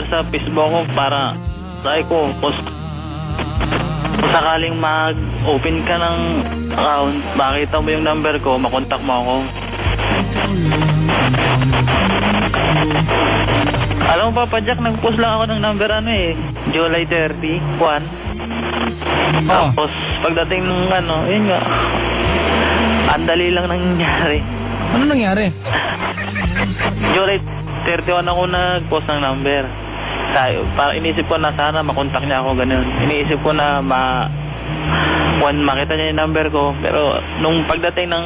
sa Facebook ko para sabi ko, kung sakaling mag-open ka ng account, makita mo yung number ko, makontak mo ako. Alam mo, Papa Jack, nag-post lang ako ng number July 31. Tapos, pagdating ng yun nga, andali lang nangyari. Ano nangyari? July 31 ako nag-post ng number. Para inisip ko na sana makontak niya ako, ganun. Iniisip ko na makita niya yung number ko. Pero nung pagdating ng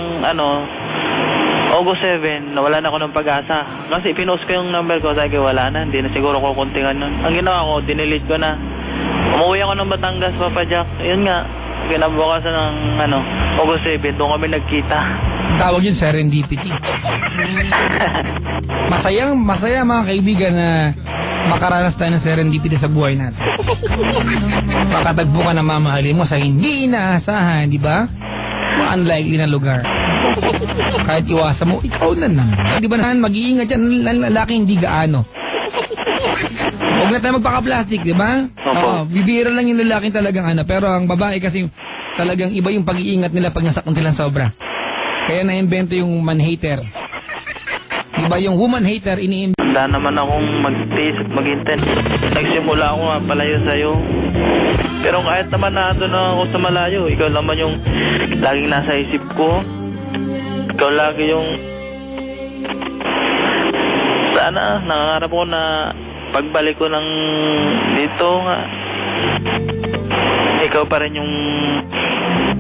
August 7, nawala na ako ng pag-asa. Kasi pinost ko yung number ko, sabi ko wala na, hindi na siguro ko kuntingan nun. Ang ginawa ko, dinilit ko na. Umuwi ako ng Batangas, Papa Jack. Yun nga, kinabukasan ng August 7, doon kami nagkita. Tawag yun serendipity. Masaya mga kaibigan na makaranas tayo ng serendipity sa buhay natin. Makatagpo ka na mamahalin mo sa hindi inaasahan, di ba? Mga unlikely na lugar. Kahit iwasan mo, ikaw na naman. Di ba naman, mag-iingat yan, lalaki hindi gaano. Huwag na tayo magpaka-plastic, di ba? Oo, bibira lang yung lalaki talagang pero ang babae kasi talagang iba yung pag-iingat nila pag nasaktan silang sobra. Kaya na-invento yung man-hater. Di ba yung woman-hater, Handa naman akong mag-taste at mag-intent. Nagsimula ako nga palayo sa'yo. Pero kahit naman nandun na ako sa malayo, ikaw naman yung laging nasa isip ko. Ikaw lagi yung sana nangangarap ko na pagbalik ko ng dito nga, ikaw pa rin yung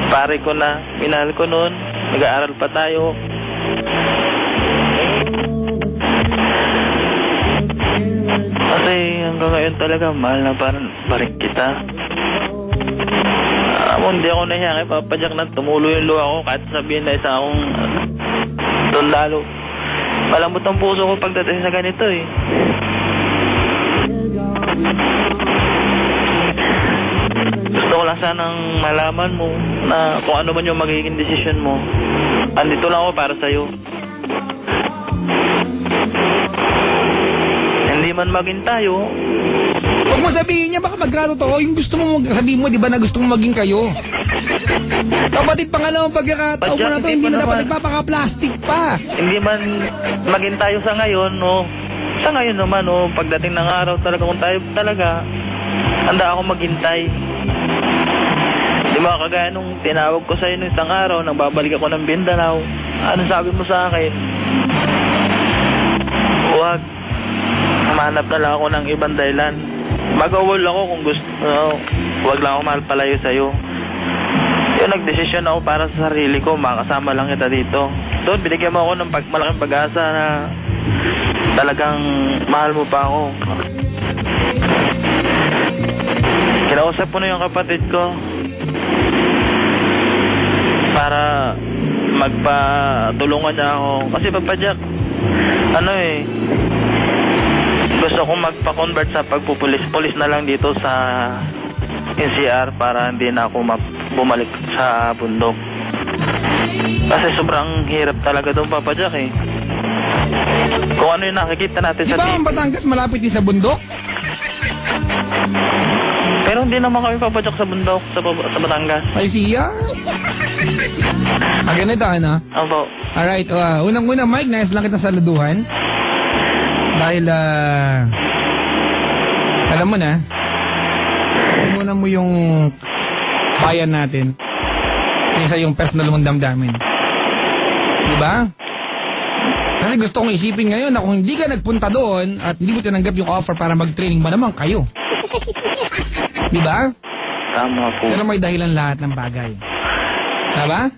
pare ko na minahal ko noon. Nag-aaral pa tayo. Kasi hanggang ngayon talaga mahal na pa rin kita. Hindi ako nahiya kay Papa Jack na tumulo yung luha ko kahit sabihin na isa akong doon lalo. Malambot ang puso ko pagdating sa ganito Gusto ko lang sanang malaman mo na kung ano man yung magiging desisyon mo. Andito lang ako para sa'yo. Hindi man maging tayo. Huwag mo sabihin niya, baka magkatotoo. Yung gusto mo sabihin mo, di ba na gusto mo maging kayo? Kapatid, pangalawang pagkakataon mo na to, hindi na dapat nagpapaka-plastic pa. Hindi man maging tayo sa ngayon, sa ngayon naman, pagdating ng araw talaga, kung tayo talaga, handa ako maghintay. Di ba, kagaya nung tinawag ko sa'yo nung isang araw, nang babalik ako ng Mindanao, ano sabi mo sa akin? Huwag. Humanap na lang ako ng ibang dahilan. Mag-awol ako kung gusto. Huwag lang ako mahal palayo sa'yo. Yun, nagdesisyon ako para sa sarili ko. Makasama lang kita dito. Doon, binigyan mo ako ng malaking pag-asa na talagang mahal mo pa ako. Kinausap ko na yung kapatid ko para magpatulungan niya ako. Kasi Papa Jack, gusto kong magpa-convert sa pagpupulis-pulis na lang dito sa NCR para hindi na ako bumalik sa bundok. Kasi sobrang hirap talaga doon, Papa Jack Kung ano yung nakikita natin sa TV. Di ba ang Batangas malapit din sa bundok? Pero hindi naman kami, Papa Jack, sa bundok, sa Batangas. Ay siya? Ganito, Opo. Alright, unang-una, Mike, nais lang kita saluduhan. Dahil, alam mo na, muna mo yung bayan natin kaysa yung personal mong damdamin. Diba? Kasi gusto kong isipin ngayon na kung hindi ka nagpunta doon at hindi mo tinanggap yung offer para mag-training ba naman kayo? Diba? Tama po. Pero may dahilan lahat ng bagay. Diba?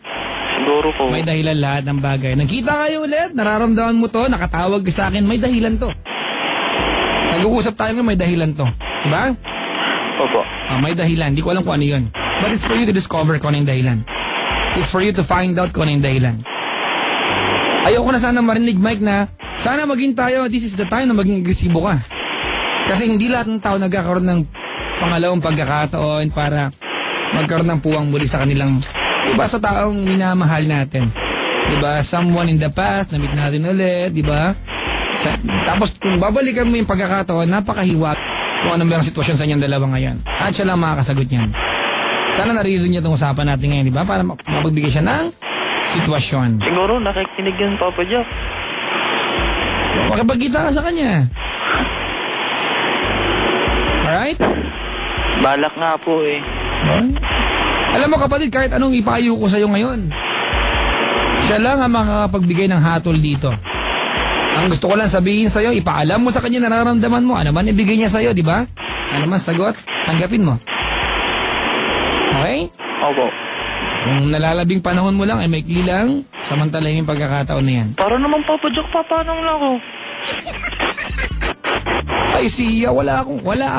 Siguro po. May dahilan lahat ng bagay. Nagkita kayo ulit, nararamdaman mo to, nakatawag ka sa akin, may dahilan to. Nag-uusap tayo ngayon, may dahilan to. Diba? Opo. May dahilan, hindi ko alam kung ano yun. But it's for you to discover kung ano yung dahilan. It's for you to find out kung ano yung dahilan. Ayoko na sana marinig, Mike, na sana maging tayo, this is the time na maging agresibo ka. Kasi hindi lahat ng tao nagkakaroon ng pangalawang pagkakataon para magkaroon ng puwang muli sa kanilang iba sa taong minamahal natin. Diba? Someone in the past, na-meet natin ulit, diba? Tapos kung babalikan mo yung pagkakataon, napakahiwag kung ano ba ang sitwasyon sa inyong dalawa ngayon. At siya lang makakasagot niyan. Sana naririnig niya itong usapan natin ngayon, di ba? Para mapagbigay siya ng sitwasyon. Siguro nakikinig yun, Papa Jack. Makipagkita ka sa kanya. Alright? Balak nga po eh. Alam mo kapatid, kahit anong ipayo ko sa'yo ngayon, siya lang ang makakapagbigay ng hatol dito. Ang gusto ko lang sabihin sa'yo, ipaalam mo sa kanya nararamdaman mo. Ano man ibigay niya sa'yo, di ba? Ano man sagot, tanggapin mo. Okay? Opo. Kung nalalabing panahon mo lang, ay maikli lang, samantalahin yung pagkakataon na yan. Para naman Papa Jack, papanong lang ako. Ay siya, wala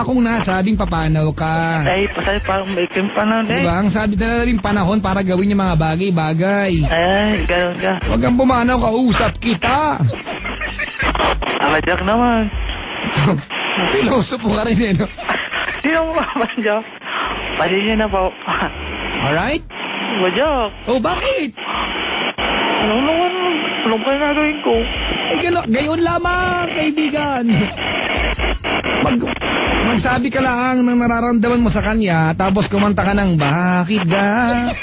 akong nasabing papanaw ka. Ay, pasay parang may panahon eh. Diba? Ang sabi na namin panahon para gawin yung mga bagay-bagay. Ay, ganun ka. Huwag kang pumanaw, kausap kita. Papa Jack naman. Pilosopo ka rin eh, no? Sino mo Papa Jack? Pasensya na po. Alright? Papa Jack. Oh, bakit? Anong kaya nagawin ko? Eh, gayon lamang, kaibigan. Magsabi ka lang ng nararamdaman mo sa kanya, tapos kumanta ka ng bakit ga?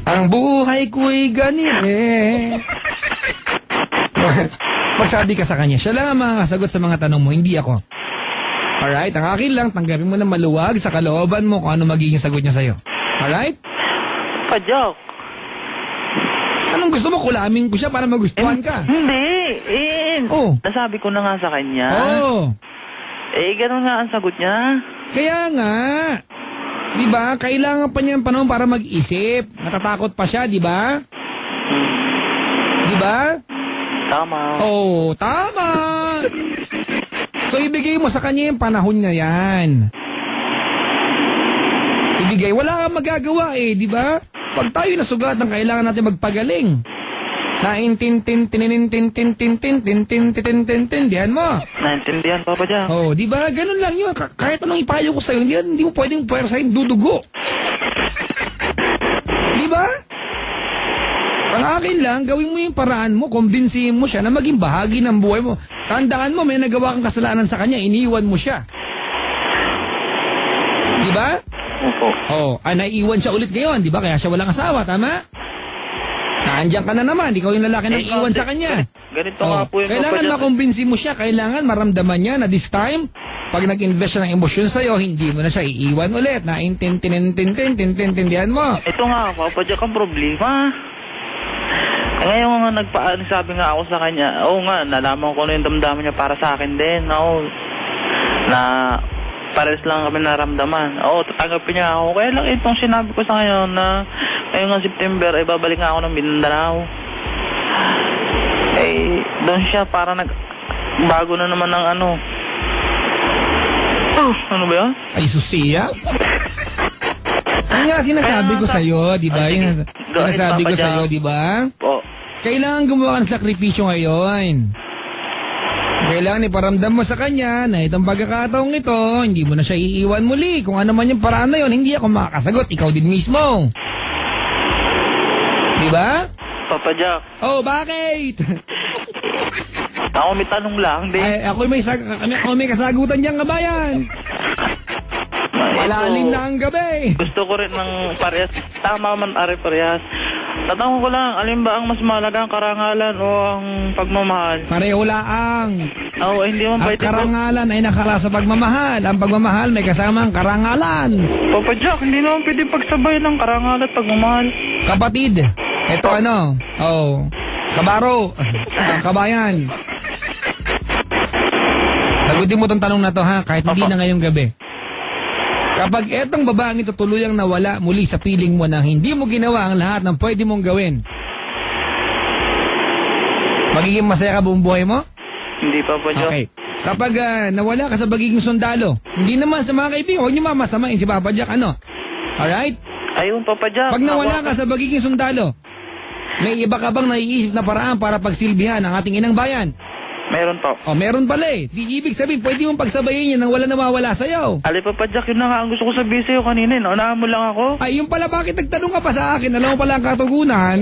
Ang buhay ko'y ganire. Magsabi ka sa kanya, siya lang ang makakasagot sa mga tanong mo, hindi ako. Alright, ang akin lang, tanggapin mo na maluwag sa kalooban mo kung ano magiging sagot niya sa'yo. Alright? Papa Jack. Anong gusto mo? Kulamin ko siya para magustuhan ka. Hindi. Oh. Nasabi ko na nga sa kanya. Oh. Ganun nga ang sagot niya. Kaya nga. Diba? Kailangan pa niya ng panahon para mag-isip. Natatakot pa siya, diba? Diba? Tama. Oh, tama. So, ibigay mo sa kanya yung panahon na yan. Ibigay. Wala kang magagawa eh, diba? Pag tayo nasugat ng kailangan natin magpagaling. Naintindihan mo. Naintindihan, Papa Jack. Oh, di ba? Ganun lang yun. Kahit anong ipayo ko sa'yo, hindi mo pwedeng puwersahin dudugo. Di ba? Ang akin lang, gawin mo yung paraan mo, kumbinsihin mo siya na maging bahagi ng buhay mo. Tandaan mo, may nagawa kang kasalanan sa kanya, iniwan mo siya. Di ba? Opo. Oh, naiiwan siya ulit ngayon, di ba? Kaya siya walang asawa, tama? Naandiyan ka na naman, ikaw yung lalaki na iiwan sa kanya. Ganito nga po yung kailangan makumbinsi mo siya, kailangan maramdaman niya na this time, pag nag-invest siya ng emosyon sa'yo, hindi mo na siya iiwan ulit. Naintindihan mo. Ito nga, Papa Jack, ang problema. Ngayon nga sabi nga ako sa kanya, nga, nalaman ko na yung damdaman niya para sa akin din. Na pares lang kami naramdaman. Tatanggapin niya ako. Kaya lang itong sinabi ko sa kanya na ngayong September ay babalik nga ako ng Mindanao. Doon siya para bago na naman ng ano. Ano ba yun? Ay, susiya? Ang nga sinasabi ko sa'yo, di ba? Sinasabi ko sa'yo, di ba? Kailangan gumawa ka ng sakripisyo ngayon. Kailangan iparamdam mo sa kanya na itong pagkakataong ito, hindi mo na siya iiwan muli. Kung ano man yung paraan na yun, hindi ako makakasagot. Ikaw din mismo. Diba? Papa Jack. Oh, bakit? Ako may tanong lang din. Ako may kasagutan dyan, kabayan. Malalim na ang gabi. Gusto ko rin ng parehas. Tama man parehas. Tatanong ko lang, alin ba ang mas mahalaga, ang karangalan o ang pagmamahal? Pareho laang. Hindi mo ang karangalan ay nakala sa pagmamahal. Ang pagmamahal may kasama ang karangalan. Papa Jack, hindi naman pwede pagsabay ng karangalan at pagmamahal. Kapatid, ito kabaro, kabayan. Sagutin mo tong tanong na to ha, kahit hindi na ngayong gabi. Kapag etong babaeng ito tuluyang nawala muli sa piling mo na hindi mo ginawa ang lahat ng pwede mong gawin, magiging masaya ka buong buhay mo? Hindi, Papa Jack. Okay. Kapag nawala ka sa pagiging sundalo, hindi naman sa mga kaibigan, huwag niyo mamasamain si Papa Jack, Alright? Ayun, Papa Jack. Pag nawala ka sa pagiging sundalo, may iba ka bang naiisip na paraan para pagsilbihan ang ating inang bayan? Meron po. O, meron pala eh. Di ibig sabihin, pwede mong pagsabayin yan nang wala nawawala sa'yo. Ali Papa Jack, yun na nga ang gusto ko sabihin sa'yo kanina. Naunahan mo lang ako. Ay, yung pala, bakit nagtanong ka pa sa akin? Alam mo pala ang katugunan.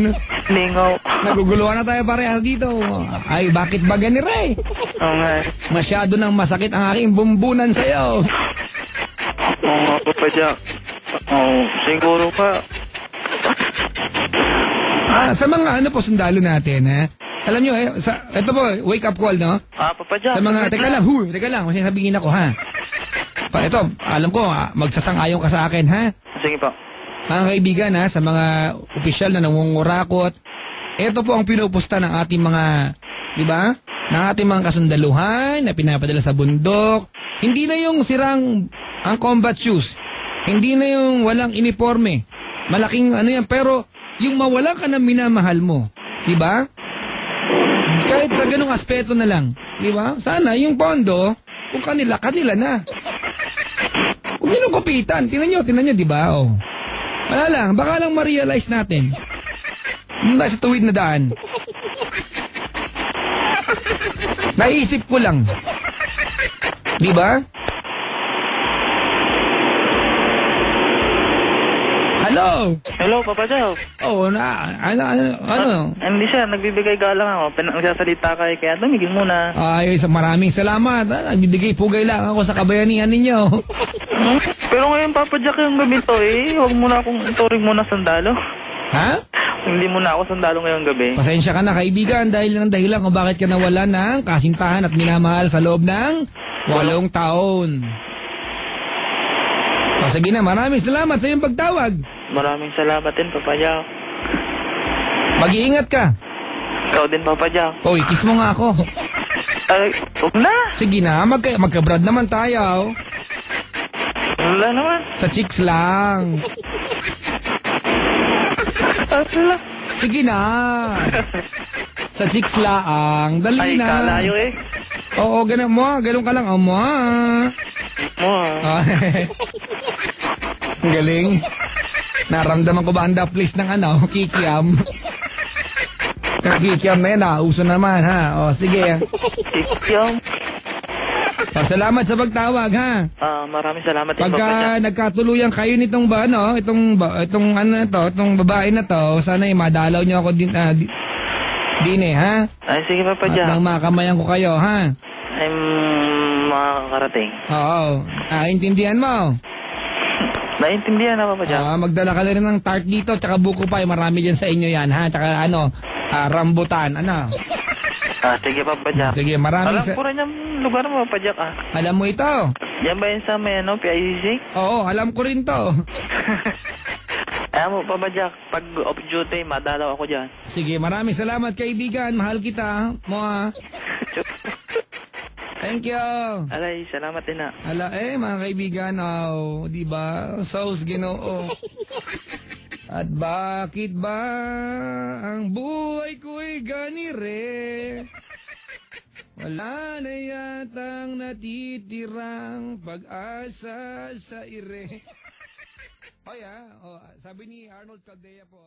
Lingaw. Naguguluhan na tayo parehas dito. Ay, bakit ba gani, Ray? Oo nga. Masyado nang masakit ang aking bumbunan sa'yo. Oo nga, Papa Jack. Oo, siguro pa. Sa mga ano po, sundalo natin, ha? Alam nyo, ito po, wake up call, no? Papa Jack. Sa mga, teka lang, kasi sabihin ako, ha? Ito, alam ko, magsasang-ayon ka sa akin, ha? Sige po. Mga kaibigan, ha, sa mga opisyal na nangungurakot, ito po ang pinupusta ng ating mga, di ba? Ng ating mga kasundaluhan na pinapadala sa bundok. Hindi na yung sirang ang combat shoes. Hindi na yung walang uniforme. Malaking ano yan, pero yung mawala ka ng minamahal mo, di ba? Kahit sa ganung aspeto na lang, di ba? Sana yung pondo, kung kanila na. Huwag nyo kupitan. Tingnan nyo, di ba? Oh. Wala lang, baka lang ma-realize natin. Nasa tuwid na daan. Naisip ko lang. Di ba? Hello? Hello, Papa Jack. Oh, ano? Hindi siya, nagbibigay galang ako. Nagsasalita kaya tumigil muna. Ay, maraming salamat. Nagbibigay pugay lang ako sa kabayanihan ninyo. Pero ngayon, Papa Jack, yung gabi to huwag muna akong turing muna sandalo. Ha? Hindi muna ako sandalo ngayong gabi. Pasensya ka na, kaibigan, dahil ng dahilan kung bakit ka nawala ng kasintahan at minamahal sa loob ng 8 taon. O sige na, maraming salamat sa iyong pagtawag. Maraming salamat din, Papa Jack. Mag-iingat ka. Ikaw din, Papa Jack. Oy, kiss mo nga ako. Ay, huwag na. Sige na, magka-brad naman tayo. Wala naman. Sa chicks lang. Wala. Sige na. Sa chicks lang. Dali Ay, na. kalayo Oo, ganun mo. Ganun ka lang. O mo. Ang galing. Naramdaman ko ba ang daplis ng kikiam? Ang kikiam na yan, uso naman, ha? O, sige. Kikiam. Salamat sa pagtawag, ha? Maraming salamat din, Papa Pagka Jack. nagkatuluyan kayo nitong itong babae na to, sana madalaw niyo ako din, ha? Ay, sige, Papa At Jack. nang makamayan ko kayo, ha? Ay, makakarating. Oo. Intindihan mo? Naintindihan na, Papa Jack. Magdala ka na rin ng tart dito, tsaka buko pa, marami dyan sa inyo yan, ha? Tsaka rambutan, ano? Sige, Papa Jack. Sige, maraming Alam ko rin yung lugar mo, Papa Jack, Alam mo ito? Yan ba yun sa may, PICC? Oo, alam ko rin to. Alam mo, Papa Jack, pag off duty, madalaw ako dyan. Sige, maraming salamat, kaibigan. Mahal kita, mo, ha? Thank you. Alay, salamat din na. Mga kaibigan, di ba? Sauce Ginoo. At bakit ba ang buhay ko'y ganire? Wala na yatang natitirang pag-asa sa ire. Sabi ni Arnold Caldea po,